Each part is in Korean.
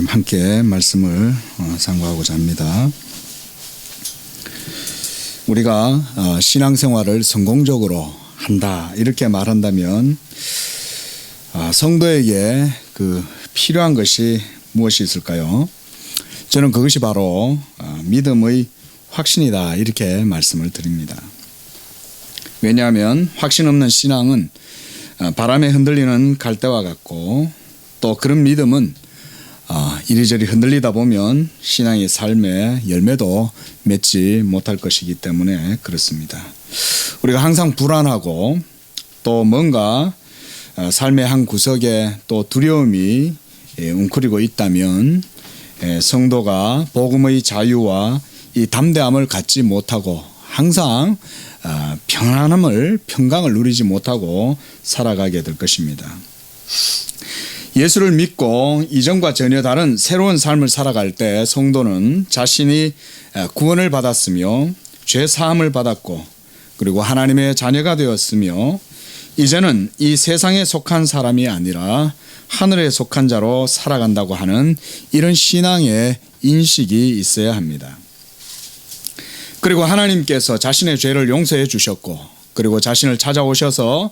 함께 말씀을 상고하고자 합니다. 우리가 신앙생활을 성공적으로 한다 이렇게 말한다면 성도에게 필요한 것이 무엇이 있을까요? 저는 그것이 바로 믿음의 확신이다 이렇게 말씀을 드립니다. 왜냐하면 확신 없는 신앙은 바람에 흔들리는 갈대와 같고, 또 그런 믿음은 이리저리 흔들리다 보면 신앙의 삶의 열매도 맺지 못할 것이기 때문에 그렇습니다. 우리가 항상 불안하고 또 뭔가 삶의 한 구석에 또 두려움이 웅크리고 있다면 성도가 복음의 자유와 이 담대함을 갖지 못하고 항상 평강을 누리지 못하고 살아가게 될 것입니다. 예수를 믿고 이전과 전혀 다른 새로운 삶을 살아갈 때 성도는 자신이 구원을 받았으며 죄 사함을 받았고, 그리고 하나님의 자녀가 되었으며 이제는 이 세상에 속한 사람이 아니라 하늘에 속한 자로 살아간다고 하는 이런 신앙의 인식이 있어야 합니다. 그리고 하나님께서 자신의 죄를 용서해 주셨고, 그리고 자신을 찾아오셔서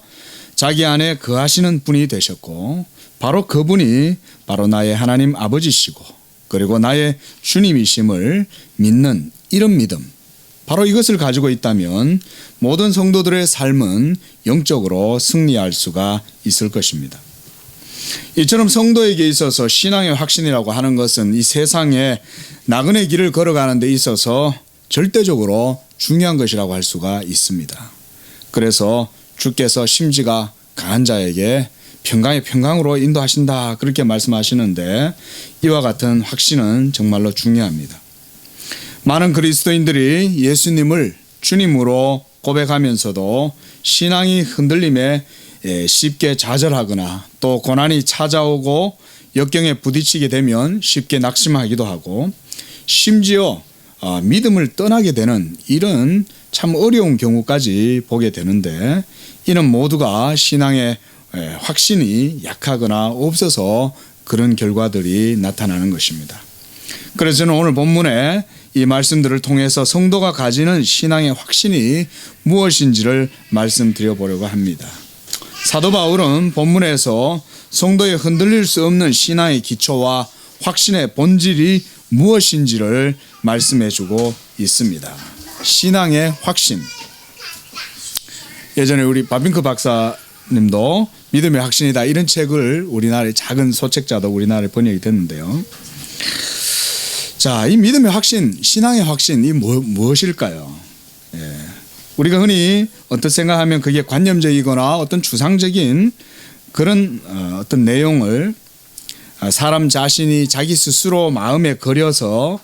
자기 안에 거하시는 분이 되셨고, 바로 그분이 바로 나의 하나님 아버지시고 그리고 나의 주님이심을 믿는 이런 믿음, 바로 이것을 가지고 있다면 모든 성도들의 삶은 영적으로 승리할 수가 있을 것입니다. 이처럼 성도에게 있어서 신앙의 확신이라고 하는 것은 이 세상에 나그네 길을 걸어가는 데 있어서 절대적으로 중요한 것이라고 할 수가 있습니다. 그래서 주께서 심지가 강한 자에게 평강의 평강으로 인도하신다 그렇게 말씀하시는데, 이와 같은 확신은 정말로 중요합니다. 많은 그리스도인들이 예수님을 주님으로 고백하면서도 신앙이 흔들림에 쉽게 좌절하거나 또 고난이 찾아오고 역경에 부딪히게 되면 쉽게 낙심하기도 하고, 심지어 믿음을 떠나게 되는 이런 참 어려운 경우까지 보게 되는데, 이는 모두가 신앙의 확신이 약하거나 없어서 그런 결과들이 나타나는 것입니다. 그래서 저는 오늘 본문에 이 말씀들을 통해서 성도가 가지는 신앙의 확신이 무엇인지를 말씀드려 보려고 합니다. 사도 바울은 본문에서 성도의 흔들릴 수 없는 신앙의 기초와 확신의 본질이 무엇인지를 말씀해 주고 있습니다. 신앙의 확신. 예전에 우리 바빙크 박사님도 믿음의 확신이다 이런 책을 우리나라의 작은 소책자도 우리나라에 번역이 됐는데요. 자, 이 믿음의 확신, 신앙의 확신이 무엇일까요? 우리가 흔히 어떤 생각하면 그게 관념적이거나 어떤 주상적인 그런 어떤 내용을 사람 자신이 자기 스스로 마음에 그려서,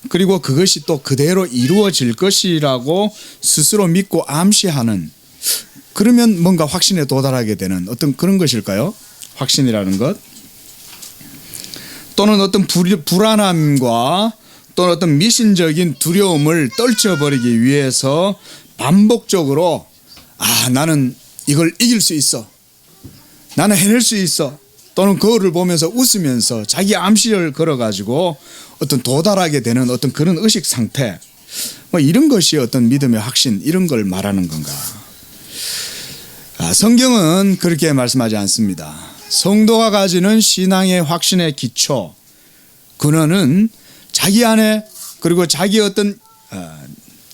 그리고 그것이 또 그대로 이루어질 것이라고 스스로 믿고 암시하는, 그러면 뭔가 확신에 도달하게 되는 어떤 그런 것일까요? 확신이라는 것. 또는 어떤 불안함과 또는 어떤 미신적인 두려움을 떨쳐버리기 위해서 반복적으로 나는 이걸 이길 수 있어, 나는 해낼 수 있어, 또는 거울을 보면서 웃으면서 자기 암시를 걸어가지고 어떤 도달하게 되는 어떤 그런 의식 상태, 이런 것이 어떤 믿음의 확신, 이런 걸 말하는 건가? 성경은 그렇게 말씀하지 않습니다. 성도가 가지는 신앙의 확신의 기초, 근원은 자기 안에, 그리고 자기 어떤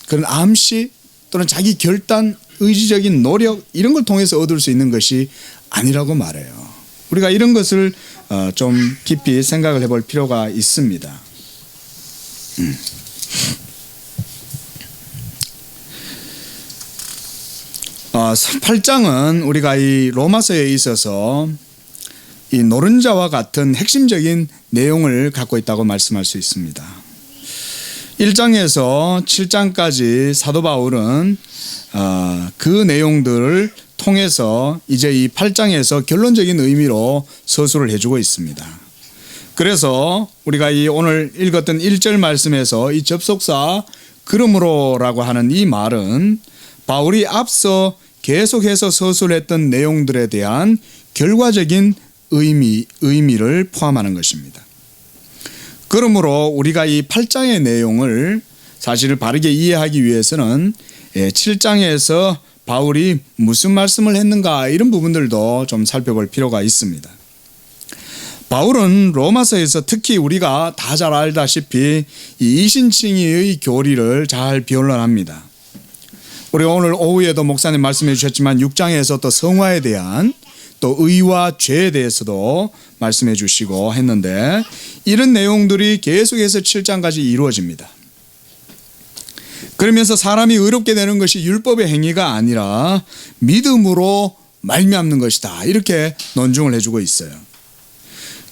그런 암시 또는 자기 결단, 의지적인 노력, 이런 걸 통해서 얻을 수 있는 것이 아니라고 말해요. 우리가 이런 것을 좀 깊이 생각을 해볼 필요가 있습니다. 8장은 우리가 이 로마서에 있어서 이 노른자와 같은 핵심적인 내용을 갖고 있다고 말씀할 수 있습니다. 1장에서 7장까지 사도 바울은 그 내용들을 통해서 이제 이 8장에서 결론적인 의미로 서술을 해주고 있습니다. 그래서 우리가 이 오늘 읽었던 1절 말씀에서 이 접속사 그러므로라고 하는 이 말은 바울이 앞서 계속해서 서술했던 내용들에 대한 결과적인 의미를 포함하는 것입니다. 그러므로 우리가 이 8장의 내용을 사실 바르게 이해하기 위해서는 7장에서 바울이 무슨 말씀을 했는가 이런 부분들도 좀 살펴볼 필요가 있습니다. 바울은 로마서에서 특히 우리가 다 잘 알다시피 이 이신칭의의 교리를 잘 변론합니다. 우리 오늘 오후에도 목사님 말씀해 주셨지만 6장에서 또 성화에 대한 또 의와 죄에 대해서도 말씀해 주시고 했는데 이런 내용들이 계속해서 7장까지 이루어집니다. 그러면서 사람이 의롭게 되는 것이 율법의 행위가 아니라 믿음으로 말미암는 것이다. 이렇게 논증을 해주고 있어요.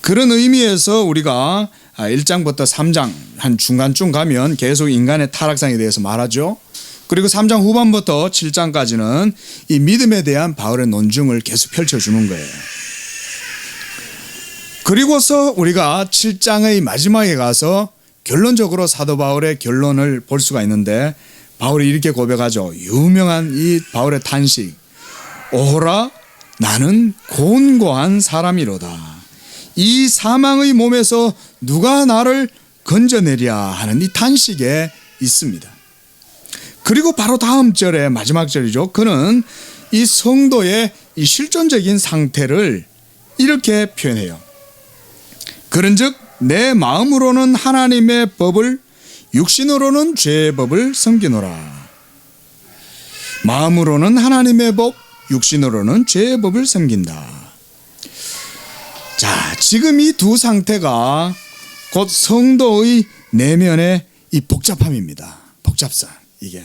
그런 의미에서 우리가 1장부터 3장 한 중간쯤 가면 계속 인간의 타락상에 대해서 말하죠. 그리고 3장 후반부터 7장까지는 이 믿음에 대한 바울의 논증을 계속 펼쳐주는 거예요. 그리고서 우리가 7장의 마지막에 가서 결론적으로 사도 바울의 결론을 볼 수가 있는데 바울이 이렇게 고백하죠. 유명한 이 바울의 탄식. 오호라 나는 곤고한 사람이로다. 이 사망의 몸에서 누가 나를 건져내랴 하는 이 탄식에 있습니다. 그리고 바로 다음 절에 마지막 절이죠. 그는 이 성도의 이 실존적인 상태를 이렇게 표현해요. 그런즉 내 마음으로는 하나님의 법을 육신으로는 죄의 법을 섬기노라. 마음으로는 하나님의 법, 육신으로는 죄의 법을 섬긴다. 자, 지금 이 두 상태가 곧 성도의 내면의 이 복잡함입니다. 복잡상 이게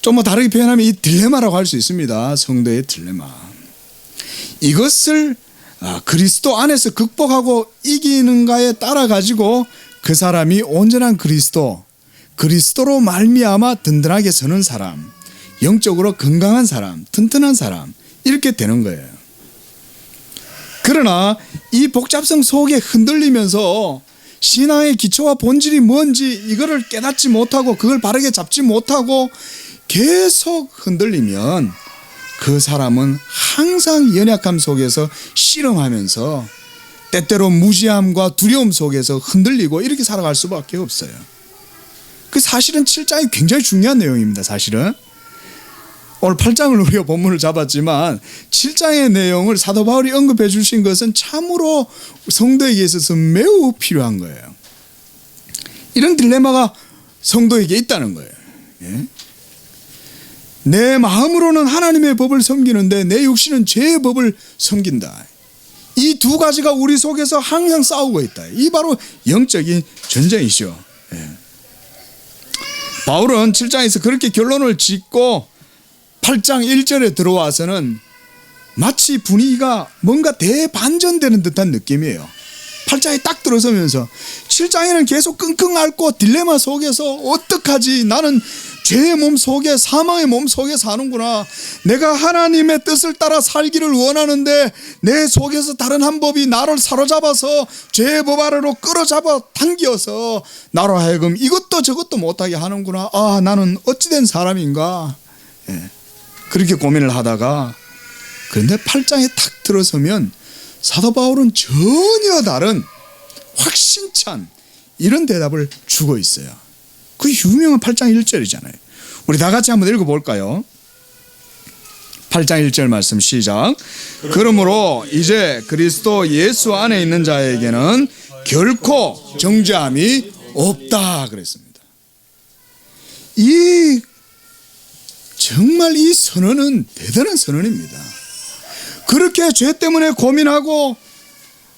좀 다르게 표현하면 이 딜레마라고 할 수 있습니다. 성도의 딜레마. 이것을 그리스도 안에서 극복하고 이기는가에 따라 가지고 그 사람이 온전한 그리스도로 말미암아 든든하게 서는 사람, 영적으로 건강한 사람, 튼튼한 사람 이렇게 되는 거예요. 그러나 이 복잡성 속에 흔들리면서 신앙의 기초와 본질이 뭔지 이거를 깨닫지 못하고 그걸 바르게 잡지 못하고 계속 흔들리면 그 사람은 항상 연약함 속에서 씨름하면서 때때로 무지함과 두려움 속에서 흔들리고 이렇게 살아갈 수밖에 없어요. 그 사실은 7장이 굉장히 중요한 내용입니다. 사실은 오늘 8장을 우리가 본문을 잡았지만 7장의 내용을 사도 바울이 언급해 주신 것은 참으로 성도에게 있어서 매우 필요한 거예요. 이런 딜레마가 성도에게 있다는 거예요. 예? 내 마음으로는 하나님의 법을 섬기는데 내 육신은 죄의 법을 섬긴다. 이 두 가지가 우리 속에서 항상 싸우고 있다. 이 바로 영적인 전쟁이죠. 예. 바울은 7장에서 그렇게 결론을 짓고 8장 1절에 들어와서는 마치 분위기가 뭔가 대반전되는 듯한 느낌이에요. 8장에 딱 들어서면서 7장에는 계속 끙끙 앓고 딜레마 속에서 어떡하지? 나는 죄의 몸 속에 사망의 몸 속에 사는구나. 내가 하나님의 뜻을 따라 살기를 원하는데 내 속에서 다른 한 법이 나를 사로잡아서 죄의 법 아래로 끌어잡아 당겨서 나로 하여금 이것도 저것도 못하게 하는구나. 아, 나는 어찌된 사람인가. 예. 그렇게 고민을 하다가 그런데 8장에 탁 들어서면 사도 바울은 전혀 다른 확신찬 이런 대답을 주고 있어요. 그 유명한 8장 1절이잖아요. 우리 다 같이 한번 읽어볼까요? 8장 1절 말씀 시작. 그러므로 이제 그리스도 예수 안에 있는 자에게는 결코 정죄함이 없다 그랬습니다. 정말 이 선언은 대단한 선언입니다. 그렇게 죄 때문에 고민하고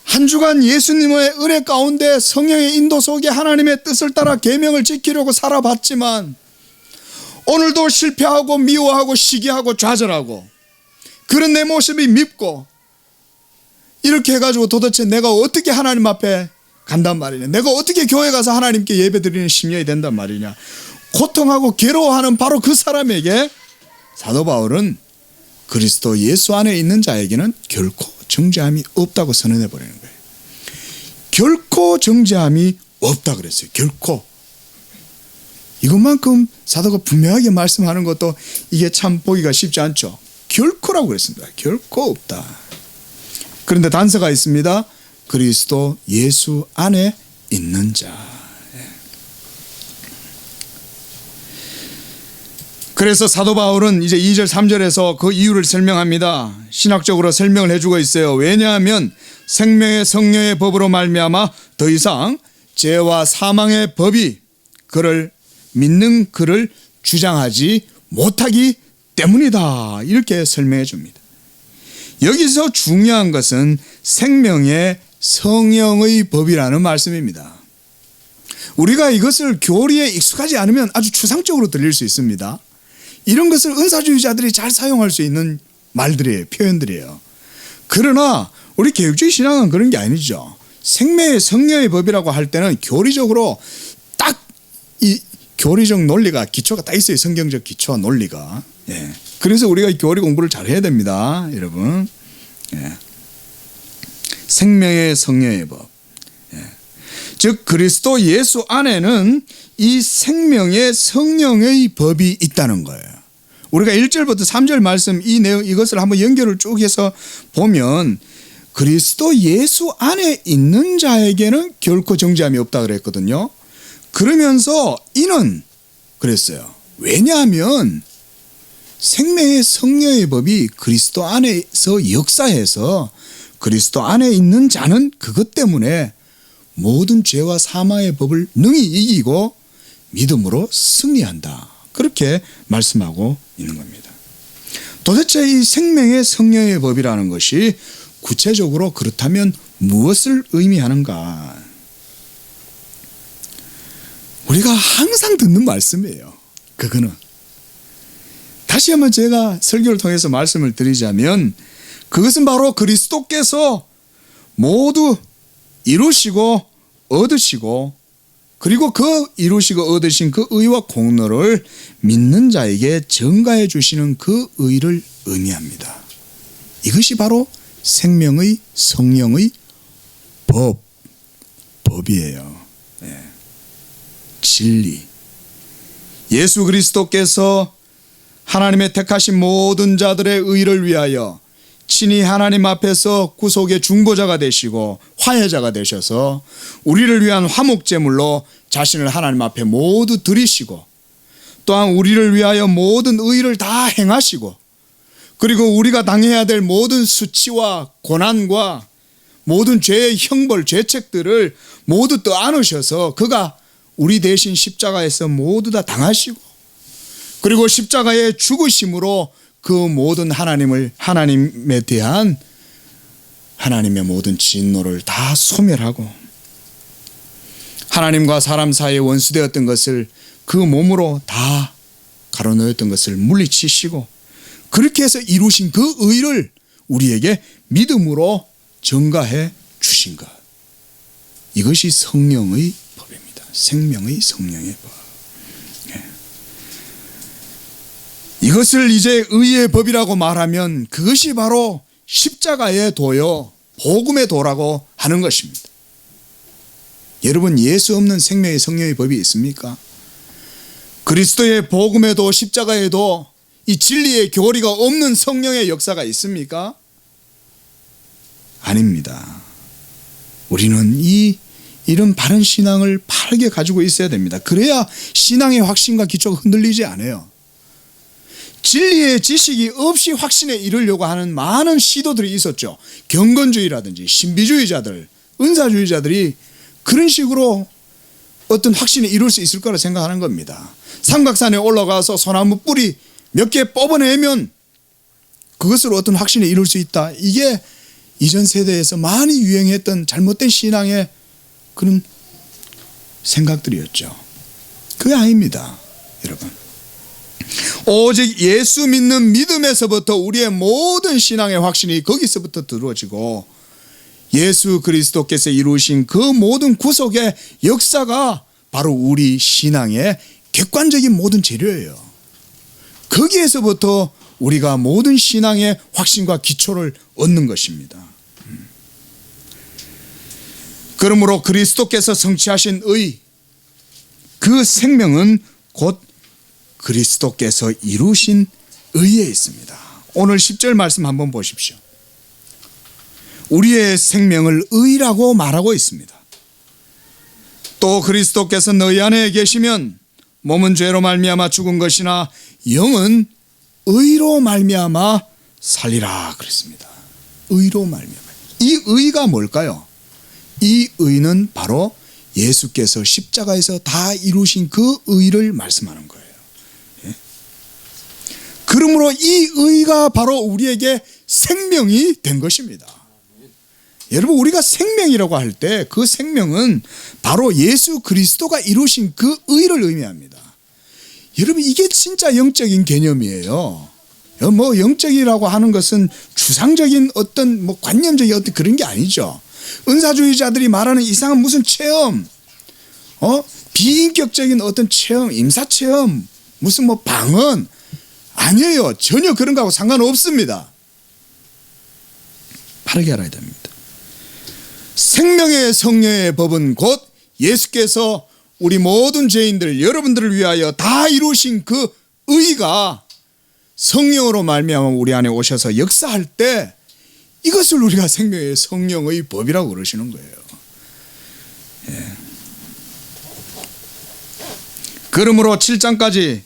한 주간 예수님의 은혜 가운데 성령의 인도 속에 하나님의 뜻을 따라 계명을 지키려고 살아봤지만 오늘도 실패하고 미워하고 시기하고 좌절하고 그런 내 모습이 밉고 이렇게 해가지고 도대체 내가 어떻게 하나님 앞에 간단 말이냐, 내가 어떻게 교회 가서 하나님께 예배드리는 심령이 된단 말이냐, 고통하고 괴로워하는 바로 그 사람에게 사도 바울은 그리스도 예수 안에 있는 자에게는 결코 정죄함이 없다고 선언해 버리는 거예요. 결코 정죄함이 없다 그랬어요. 결코. 이것만큼 사도가 분명하게 말씀하는 것도 이게 참 보기가 쉽지 않죠. 결코라고 그랬습니다. 결코 없다. 그런데 단서가 있습니다. 그리스도 예수 안에 있는 자. 그래서 사도 바울은 이제 2절 3절에서 그 이유를 설명합니다. 신학적으로 설명을 해주고 있어요. 왜냐하면 생명의 성령의 법으로 말미암아 더 이상 죄와 사망의 법이 그를 믿는 그를 주장하지 못하기 때문이다. 이렇게 설명해 줍니다. 여기서 중요한 것은 생명의 성령의 법이라는 말씀입니다. 우리가 이것을 교리에 익숙하지 않으면 아주 추상적으로 들릴 수 있습니다. 이런 것을 은사주의자들이 잘 사용할 수 있는 말들이에요. 표현들이에요. 그러나 우리 개혁주의 신앙은 그런 게 아니죠. 생명의 성령의 법이라고 할 때는 교리적으로 딱 이 교리적 논리가 기초가 딱 있어요. 성경적 기초 논리가. 예. 그래서 우리가 교리 공부를 잘 해야 됩니다. 여러분. 예. 생명의 성령의 법. 예. 즉 그리스도 예수 안에는 이 생명의 성령의 법이 있다는 거예요. 우리가 1절부터 3절 말씀 이 내용 이것을 한번 연결을 쭉 해서 보면 그리스도 예수 안에 있는 자에게는 결코 정죄함이 없다 그랬거든요. 그러면서 이는 그랬어요. 왜냐하면 생명의 성령의 법이 그리스도 안에서 역사해서 그리스도 안에 있는 자는 그것 때문에 모든 죄와 사망의 법을 능히 이기고 믿음으로 승리한다. 그렇게 말씀하고 있는 겁니다. 도대체 이 생명의 성령의 법이라는 것이 구체적으로 그렇다면 무엇을 의미하는가? 우리가 항상 듣는 말씀이에요. 그거는 다시 한번 제가 설교를 통해서 말씀을 드리자면 그것은 바로 그리스도께서 모두 이루시고 얻으시고 그리고 그 이루시고 얻으신 그 의와 공로를 믿는 자에게 전가해 주시는 그 의를 의미합니다. 이것이 바로 생명의 성령의 법이에요. 네. 진리. 예수 그리스도께서 하나님의 택하신 모든 자들의 의를 위하여 친히 하나님 앞에서 구속의 중보자가 되시고 화해자가 되셔서 우리를 위한 화목제물로 자신을 하나님 앞에 모두 드리시고 또한 우리를 위하여 모든 의를 다 행하시고 그리고 우리가 당해야 될 모든 수치와 고난과 모든 죄의 형벌, 죄책들을 모두 떠안으셔서 그가 우리 대신 십자가에서 모두 다 당하시고 그리고 십자가의 죽으심으로 그 모든 하나님에 대한 하나님의 모든 진노를 다 소멸하고 하나님과 사람 사이에 원수되었던 것을 그 몸으로 다 가로놓였던 것을 물리치시고 그렇게 해서 이루신 그 의를 우리에게 믿음으로 전가해 주신 것. 이것이 성령의 법입니다. 생명의 성령의 법. 이것을 이제 의의 법이라고 말하면 그것이 바로 십자가의 도요, 복음의 도라고 하는 것입니다. 여러분 예수 없는 생명의 성령의 법이 있습니까? 그리스도의 복음의 도, 십자가의 도, 이 진리의 교리가 없는 성령의 역사가 있습니까? 아닙니다. 우리는 이런 바른 신앙을 바르게 가지고 있어야 됩니다. 그래야 신앙의 확신과 기초가 흔들리지 않아요. 진리의 지식이 없이 확신에 이르려고 하는 많은 시도들이 있었죠. 경건주의라든지 신비주의자들, 은사주의자들이 그런 식으로 어떤 확신에 이룰 수 있을 거라 생각하는 겁니다. 삼각산에 올라가서 소나무 뿌리 몇 개 뽑아내면 그것으로 어떤 확신에 이룰 수 있다. 이게 이전 세대에서 많이 유행했던 잘못된 신앙의 그런 생각들이었죠. 그게 아닙니다, 여러분. 오직 예수 믿는 믿음에서부터 우리의 모든 신앙의 확신이 거기서부터 들어지고 예수 그리스도께서 이루신 그 모든 구속의 역사가 바로 우리 신앙의 객관적인 모든 재료예요. 거기에서부터 우리가 모든 신앙의 확신과 기초를 얻는 것입니다. 그러므로 그리스도께서 성취하신 의, 그 생명은 곧 그리스도께서 이루신 의에 있습니다. 오늘 10절 말씀 한번 보십시오. 우리의 생명을 의라고 말하고 있습니다. 또 그리스도께서 너희 안에 계시면 몸은 죄로 말미암아 죽은 것이나 영은 의로 말미암아 살리라 그랬습니다. 의로 말미암아. 이 의가 뭘까요? 이 의는 바로 예수께서 십자가에서 다 이루신 그 의를 말씀하는 거예요. 예? 그러므로 이 의가 바로 우리에게 생명이 된 것입니다. 여러분, 우리가 생명이라고 할 때 그 생명은 바로 예수 그리스도가 이루신 그 의를 의미합니다. 여러분, 이게 진짜 영적인 개념이에요. 뭐 영적이라고 하는 것은 주상적인 어떤 뭐 관념적인 어떤 그런 게 아니죠. 은사주의자들이 말하는 이상한 무슨 체험, 비인격적인 어떤 체험, 임사체험, 무슨 뭐 방언 아니에요. 전혀 그런 거하고 상관없습니다. 바르게 알아야 됩니다. 생명의 성령의 법은 곧 예수께서 우리 모든 죄인들, 여러분들을 위하여 다 이루신 그 의가 성령으로 말미암아 우리 안에 오셔서 역사할 때 이것을 우리가 생명의 성령의 법이라고 그러시는 거예요. 예. 그러므로 7장까지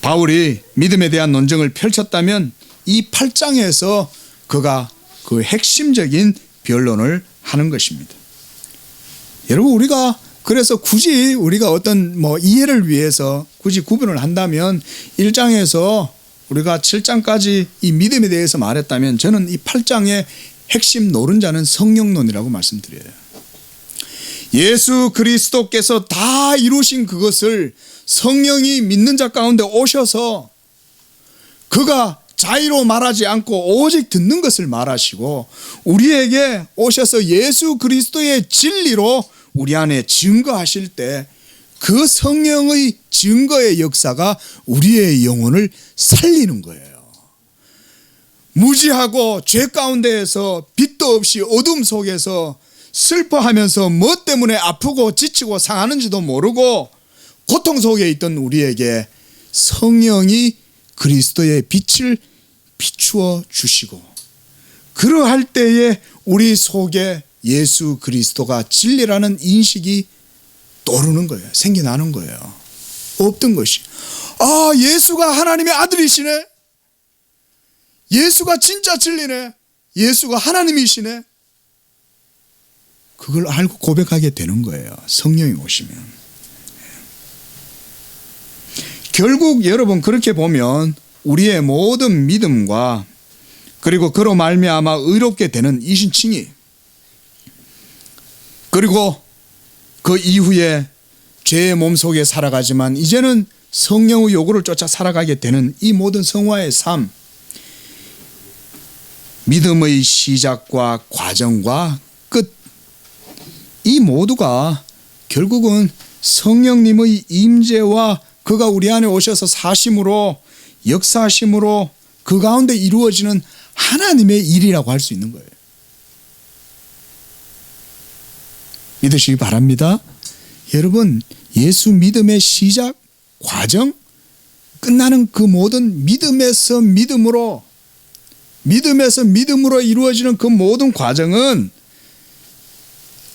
바울이 믿음에 대한 논증을 펼쳤다면 이 8장에서 그가 그 핵심적인 변론을 하는 것입니다. 여러분, 우리가 그래서 굳이 우리가 어떤 뭐 이해를 위해서 굳이 구분을 한다면 1장에서 우리가 7장까지 이 믿음에 대해서 말했다면 저는 이 8장의 핵심 노른자는 성령론이라고 말씀드려요. 예수 그리스도께서 다 이루신 그것을 성령이 믿는 자 가운데 오셔서 그가 자의로 말하지 않고 오직 듣는 것을 말하시고 우리에게 오셔서 예수 그리스도의 진리로 우리 안에 증거하실 때 그 성령의 증거의 역사가 우리의 영혼을 살리는 거예요. 무지하고 죄 가운데에서 빛도 없이 어둠 속에서 슬퍼하면서 뭐 때문에 아프고 지치고 상하는지도 모르고 고통 속에 있던 우리에게 성령이 그리스도의 빛을 비추어 주시고 그러할 때에 우리 속에 예수 그리스도가 진리라는 인식이 떠오르는 거예요. 생겨나는 거예요. 없던 것이. 아, 예수가 하나님의 아들이시네. 예수가 진짜 진리네. 예수가 하나님이시네. 그걸 알고 고백하게 되는 거예요. 성령이 오시면. 결국 여러분 그렇게 보면 우리의 모든 믿음과 그리고 그로 말미암아 의롭게 되는 이신칭이 그리고 그 이후에 죄의 몸속에 살아가지만 이제는 성령의 요구를 쫓아 살아가게 되는 이 모든 성화의 삶, 믿음의 시작과 과정과 끝, 이 모두가 결국은 성령님의 임재와 그가 우리 안에 오셔서 사심으로 역사심으로 그 가운데 이루어지는 하나님의 일이라고 할 수 있는 거예요. 믿으시기 바랍니다. 여러분, 예수 믿음의 시작, 과정, 끝나는 그 모든 믿음에서 믿음으로 이루어지는 그 모든 과정은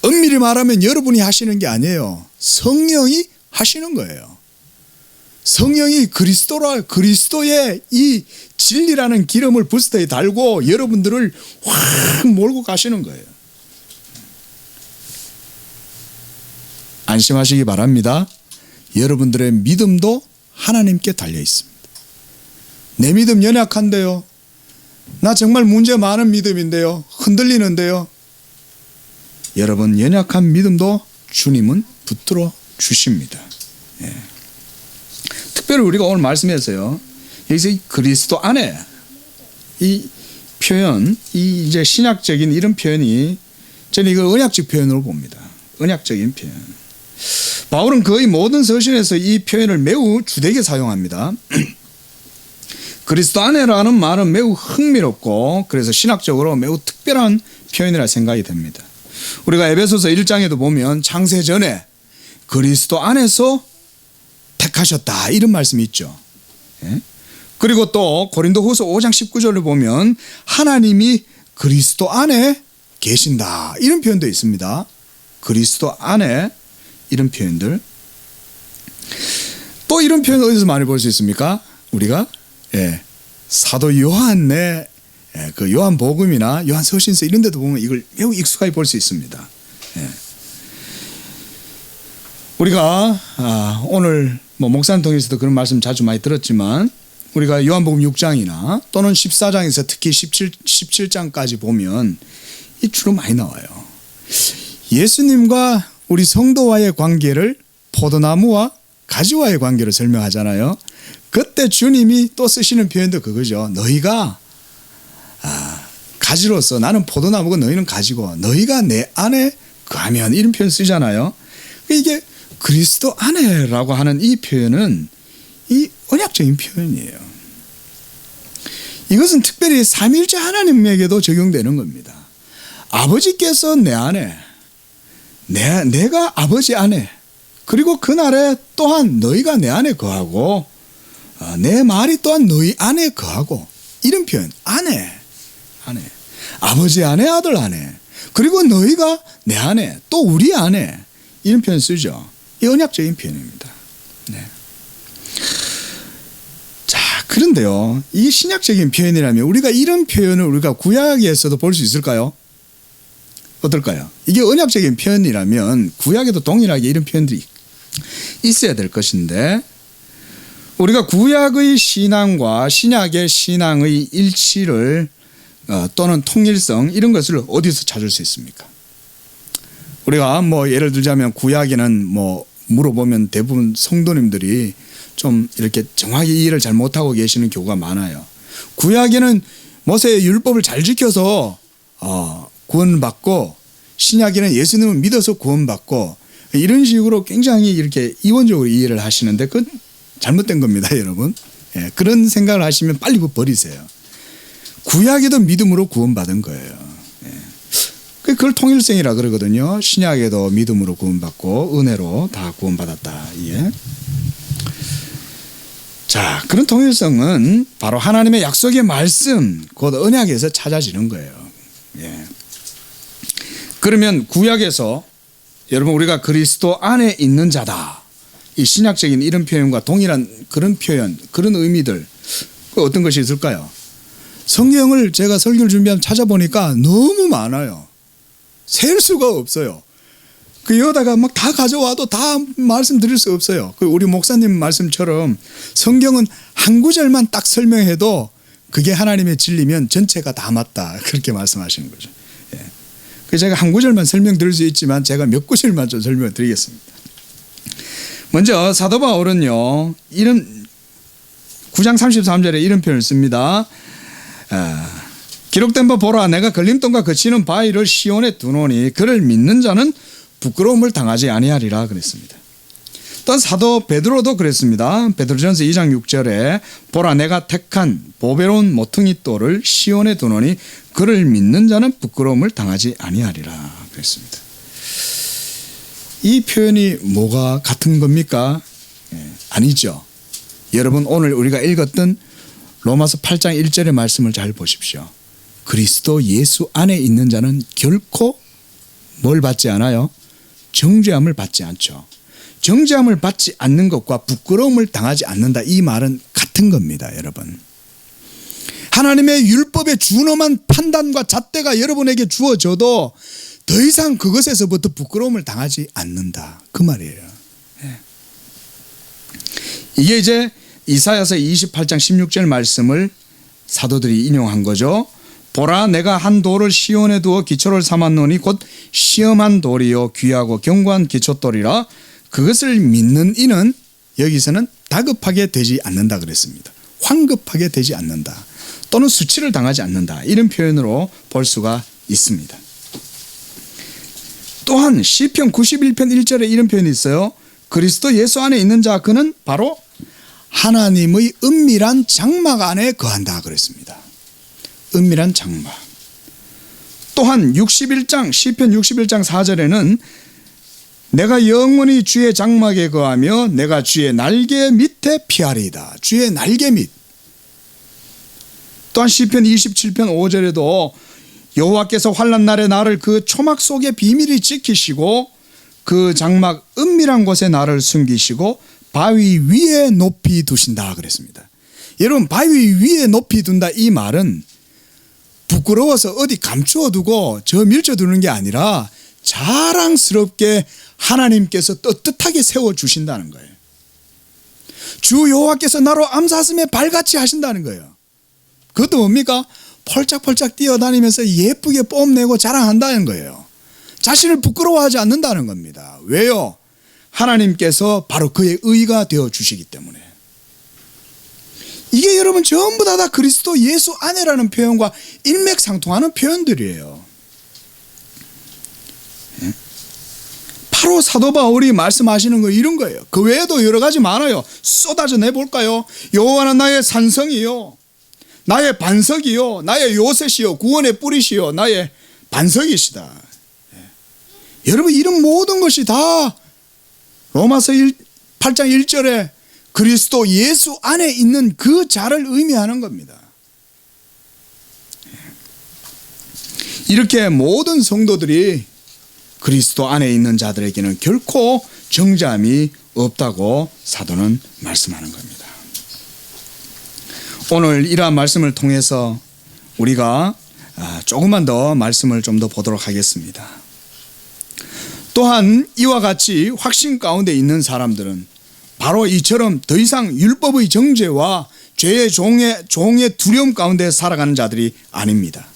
엄밀히 말하면 여러분이 하시는 게 아니에요. 성령이 하시는 거예요. 성령이 그리스도의 이 진리라는 기름을 부스터에 달고 여러분들을 확 몰고 가시는 거예요. 안심하시기 바랍니다. 여러분들의 믿음도 하나님께 달려 있습니다. 내 믿음 연약한데요. 나 정말 문제 많은 믿음인데요. 흔들리는데요. 여러분 연약한 믿음도 주님은 붙들어 주십니다. 예. 특별히 우리가 오늘 말씀에서요. 여기서 그리스도 안에 이 표현, 이 이제 신약적인 이런 표현이 저는 이걸 언약적 표현으로 봅니다. 언약적인 표현. 바울은 거의 모든 서신에서 이 표현을 매우 주되게 사용합니다. 그리스도 안에라는 말은 매우 흥미롭고 그래서 신학적으로 매우 특별한 표현이라 생각이 됩니다. 우리가 에베소서 1장에도 보면 창세전에 그리스도 안에서 택하셨다 이런 말씀이 있죠. 예? 그리고 또 고린도후서 5장 19절을 보면 하나님이 그리스도 안에 계신다, 이런 표현도 있습니다. 그리스도 안에, 이런 표현들. 또 이런 표현 어디서 많이 볼 수 있습니까? 우리가 사도 요한의 그 요한복음이나 요한서신서 이런 데도 보면 이걸 매우 익숙하게 볼 수 있습니다. 우리가 오늘 목사님 통해서도 그런 말씀 자주 많이 들었지만, 우리가 요한복음 6장이나 또는 14장에서 특히 17장까지 보면 이 주로 많이 나와요. 예수님과 우리 성도와의 관계를 포도나무와 가지와의 관계로 설명하잖아요. 그때 주님이 또 쓰시는 표현도 그거죠. 너희가 가지로서 나는 포도나무고 너희는 가지고 너희가 내 안에 거하면, 이런 표현 쓰잖아요. 이게 그리스도 안에라고 하는 이 표현은 이 언약적인 표현이에요. 이것은 특별히 삼위일체 하나님에게도 적용되는 겁니다. 아버지께서 내 안에, 내가 아버지 안에, 그리고 그날에 또한 너희가 내 안에 거하고 내 말이 또한 너희 안에 거하고, 이런 표현. 안에 아버지 안에, 아들 안에, 그리고 너희가 내 안에, 또 우리 안에, 이런 표현 쓰죠. 이 언약적인 표현입니다. 자, 그런데요, 이게 신약적인 표현이라면 우리가 이런 표현을 우리가 구약에서도 볼 수 있을까요? 어떨까요? 이게 언약적인 표현이라면 구약에도 동일하게 이런 표현들이 있어야 될 것인데, 우리가 구약의 신앙과 신약의 신앙의 일치를 또는 통일성, 이런 것을 어디서 찾을 수 있습니까? 우리가 예를 들자면 구약에는 물어보면 대부분 성도님들이 좀 이렇게 정확히 이해를 잘 못하고 계시는 경우가 많아요. 구약에는 모세의 율법을 잘 지켜서 구원받고, 신약에는 예수님을 믿어서 구원받고, 이런 식으로 굉장히 이렇게 이원적으로 이해를 하시는데 그건 잘못된 겁니다, 여러분. 그런 생각을 하시면 빨리 버리세요. 구약에도 믿음으로 구원받은 거예요. 그걸 통일성이라 그러거든요. 신약에도 믿음으로 구원받고 은혜로 다 구원받았다. 자, 그런 통일성은 바로 하나님의 약속의 말씀, 곧 언약에서 찾아지는 거예요. 그러면 구약에서 여러분, 우리가 그리스도 안에 있는 자다, 이 신약적인 이런 표현과 동일한 그런 표현, 그런 의미들, 어떤 것이 있을까요? 성경을 제가 설교를 준비하면 찾아보니까 너무 많아요. 셀 수가 없어요. 여기다가 다 가져와도 다 말씀드릴 수 없어요. 우리 목사님 말씀처럼 성경은 한 구절만 딱 설명해도 그게 하나님의 진리면 전체가 다 맞다, 그렇게 말씀하시는 거죠. 제가 한 구절만 설명드릴 수 있지만 제가 몇 구절만 좀 설명을 드리겠습니다. 먼저 사도 바울은요, 이런 9장 33절에 이런 표현을 씁니다. 기록된 바 보라, 내가 걸림돌과 거치는 바위를 시온에 두노니 그를 믿는 자는 부끄러움을 당하지 아니하리라 그랬습니다. 또한 사도 베드로도 그랬습니다. 베드로전서 2장 6절에 보라, 내가 택한 보배로운 모퉁이 돌을 시온에 두노니 그를 믿는 자는 부끄러움을 당하지 아니하리라 그랬습니다. 이 표현이 뭐가 같은 겁니까? 아니죠. 여러분, 오늘 우리가 읽었던 로마서 8장 1절의 말씀을 잘 보십시오. 그리스도 예수 안에 있는 자는 결코 뭘 받지 않아요? 정죄함을 받지 않죠. 정죄함을 받지 않는 것과 부끄러움을 당하지 않는다, 이 말은 같은 겁니다, 여러분. 하나님의 율법에 준엄한 판단과 잣대가 여러분에게 주어져도 더 이상 그것에서부터 부끄러움을 당하지 않는다, 그 말이에요. 이게 이제 이사야서 28장 16절 말씀을 사도들이 인용한 거죠. 보라, 내가 한 돌을 시온에 두어 기초를 삼았노니 곧 시험한 돌이요 귀하고 견고한 기초돌이라 그것을 믿는 이는, 여기서는 다급하게 되지 않는다 그랬습니다. 황급하게 되지 않는다, 또는 수치를 당하지 않는다, 이런 표현으로 볼 수가 있습니다. 또한 시편 91편 1절에 이런 표현이 있어요. 그리스도 예수 안에 있는 자 그는 바로 하나님의 은밀한 장막 안에 거한다 그랬습니다. 은밀한 장막. 또한 61장 시편 61장 4절에는 내가 영원히 주의 장막에 거하며 내가 주의 날개 밑에 피하리이다. 주의 날개 밑. 또한 시편 27편 5절에도 여호와께서 환난 날에 나를 그 초막 속에 비밀히 지키시고 그 장막 은밀한 곳에 나를 숨기시고 바위 위에 높이 두신다 그랬습니다. 여러분, 바위 위에 높이 둔다 이 말은 부끄러워서 어디 감추어 두고 저 밀쳐 두는 게 아니라 자랑스럽게 하나님께서 떳떳하게 세워주신다는 거예요. 주 여호와께서 나로 암사슴의 발같이 하신다는 거예요. 그것도 뭡니까? 펄짝펄짝 뛰어다니면서 예쁘게 뽐내고 자랑한다는 거예요. 자신을 부끄러워하지 않는다는 겁니다. 왜요? 하나님께서 바로 그의 의가 되어주시기 때문에. 이게 여러분 전부 다 그리스도 예수 안에라는 표현과 일맥상통하는 표현들이에요. 바로 사도 바울이 말씀하시는 거 이런 거예요. 그 외에도 여러 가지 많아요. 쏟아져 내볼까요? 여호와는 나의 산성이요, 나의 반석이요, 나의 요새시요, 구원의 뿌리시요, 나의 반석이시다. 여러분, 이런 모든 것이 다 로마서 8장 1절에 그리스도 예수 안에 있는 그 자를 의미하는 겁니다. 이렇게 모든 성도들이 그리스도 안에 있는 자들에게는 결코 정죄함이 없다고 사도는 말씀하는 겁니다. 오늘 이러한 말씀을 통해서 우리가 조금만 더 말씀을 좀 더 보도록 하겠습니다. 또한 이와 같이 확신 가운데 있는 사람들은 바로 이처럼 더 이상 율법의 정죄와 죄의 종의 두려움 가운데 살아가는 자들이 아닙니다.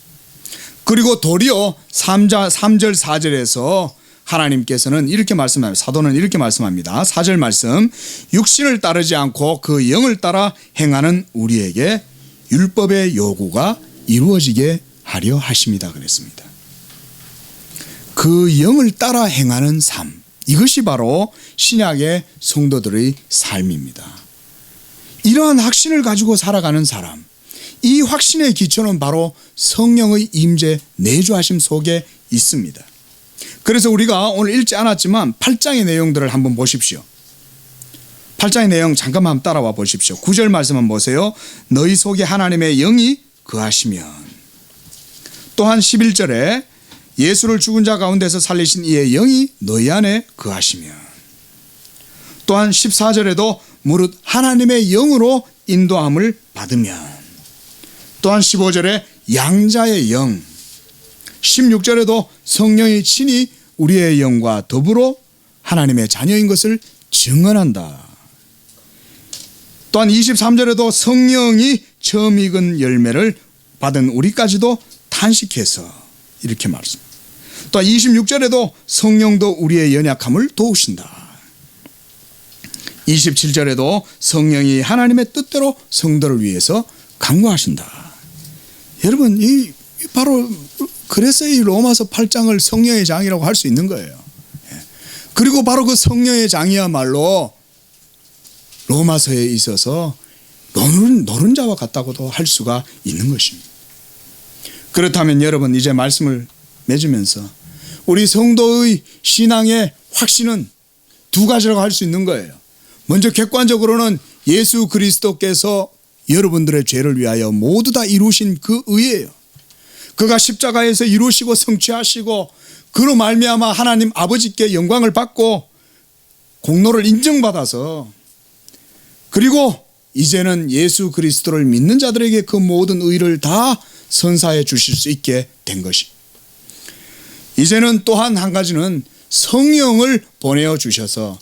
그리고 도리어 3절 4절에서 하나님께서는 이렇게 말씀합니다. 사도는 이렇게 말씀합니다. 4절 말씀, 육신을 따르지 않고 그 영을 따라 행하는 우리에게 율법의 요구가 이루어지게 하려 하십니다 그랬습니다. 그 영을 따라 행하는 삶, 이것이 바로 신약의 성도들의 삶입니다. 이러한 확신을 가지고 살아가는 사람, 이 확신의 기초는 바로 성령의 임재 내주하심 속에 있습니다. 그래서 우리가 오늘 읽지 않았지만 8장의 내용들을 한번 보십시오. 8장의 내용 잠깐만 한번 따라와 보십시오. 9절 말씀 한번 보세요. 너희 속에 하나님의 영이 거하시면. 또한 11절에 예수를 죽은 자 가운데서 살리신 이의 영이 너희 안에 거하시면. 또한 14절에도 무릇 하나님의 영으로 인도함을 받으면. 또한 15절에 양자의 영, 16절에도 성령이 친히 우리의 영과 더불어 하나님의 자녀인 것을 증언한다. 또한 23절에도 성령이 처음 익은 열매를 받은 우리까지도 탄식해서 이렇게 말씀합니다. 또 26절에도 성령도 우리의 연약함을 도우신다. 27절에도 성령이 하나님의 뜻대로 성도를 위해서 간구하신다. 여러분, 이 바로 그래서 이 로마서 8장을 성령의 장이라고 할 수 있는 거예요. 그리고 바로 그 성령의 장이야말로 로마서에 있어서 노른자와 같다고도 할 수가 있는 것입니다. 그렇다면 여러분, 이제 말씀을 맺으면서 우리 성도의 신앙의 확신은 두 가지라고 할 수 있는 거예요. 먼저 객관적으로는 예수 그리스도께서 여러분들의 죄를 위하여 모두 다 이루신 그 의예요. 그가 십자가에서 이루시고 성취하시고 그로 말미암아 하나님 아버지께 영광을 받고 공로를 인정받아서, 그리고 이제는 예수 그리스도를 믿는 자들에게 그 모든 의를 다 선사해 주실 수 있게 된 것이. 이제는 또한 한 가지는 성령을 보내어 주셔서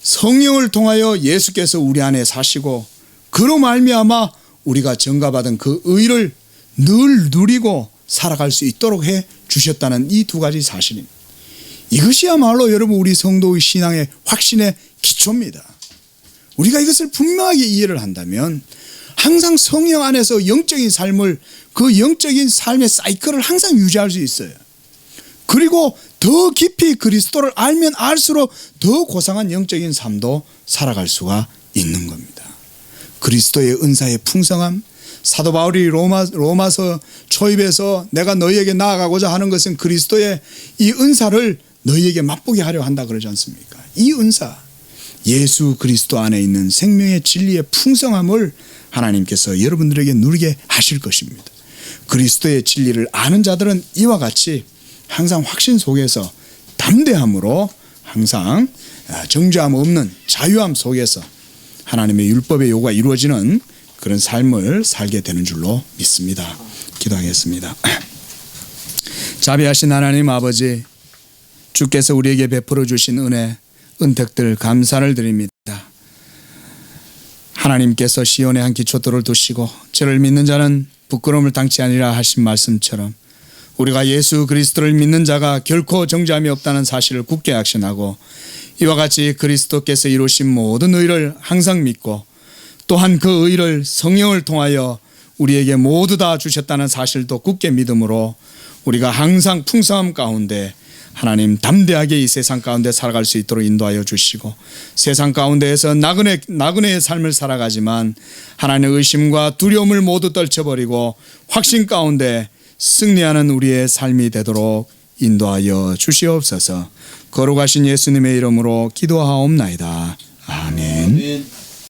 성령을 통하여 예수께서 우리 안에 사시고 그로 말미암아 우리가 전가받은 그 의를 늘 누리고 살아갈 수 있도록 해 주셨다는 이 두 가지 사실입니다. 이것이야말로 여러분 우리 성도의 신앙의 확신의 기초입니다. 우리가 이것을 분명하게 이해를 한다면 항상 성령 안에서 영적인 삶을, 그 영적인 삶의 사이클을 항상 유지할 수 있어요. 그리고 더 깊이 그리스도를 알면 알수록 더 고상한 영적인 삶도 살아갈 수가 있는 겁니다. 그리스도의 은사의 풍성함, 사도 바울이 로마서 초입에서 내가 너희에게 나아가고자 하는 것은 그리스도의 이 은사를 너희에게 맛보게 하려 한다 그러지 않습니까? 이 은사, 예수 그리스도 안에 있는 생명의 진리의 풍성함을 하나님께서 여러분들에게 누리게 하실 것입니다. 그리스도의 진리를 아는 자들은 이와 같이 항상 확신 속에서 담대함으로 항상 정죄함 없는 자유함 속에서 하나님의 율법의 요구가 이루어지는 그런 삶을 살게 되는 줄로 믿습니다. 기도하겠습니다. 자비하신 하나님 아버지, 주께서 우리에게 베풀어 주신 은혜, 은택들 감사를 드립니다. 하나님께서 시온에 한 기초돌을 두시고 저를 믿는 자는 부끄러움을 당치 아니라 하신 말씀처럼 우리가 예수 그리스도를 믿는 자가 결코 정죄함이 없다는 사실을 굳게 확신하고 이와 같이 그리스도께서 이루신 모든 의를 항상 믿고 또한 그 의를 성령을 통하여 우리에게 모두 다 주셨다는 사실도 굳게 믿음으로 우리가 항상 풍성함 가운데 하나님 담대하게 이 세상 가운데 살아갈 수 있도록 인도하여 주시고 세상 가운데에서 나그네의 삶을 살아가지만 하나님의 의심과 두려움을 모두 떨쳐버리고 확신 가운데 승리하는 우리의 삶이 되도록 인도하여 주시옵소서. 거룩하신 예수님의 이름으로 기도하옵나이다. 아멘.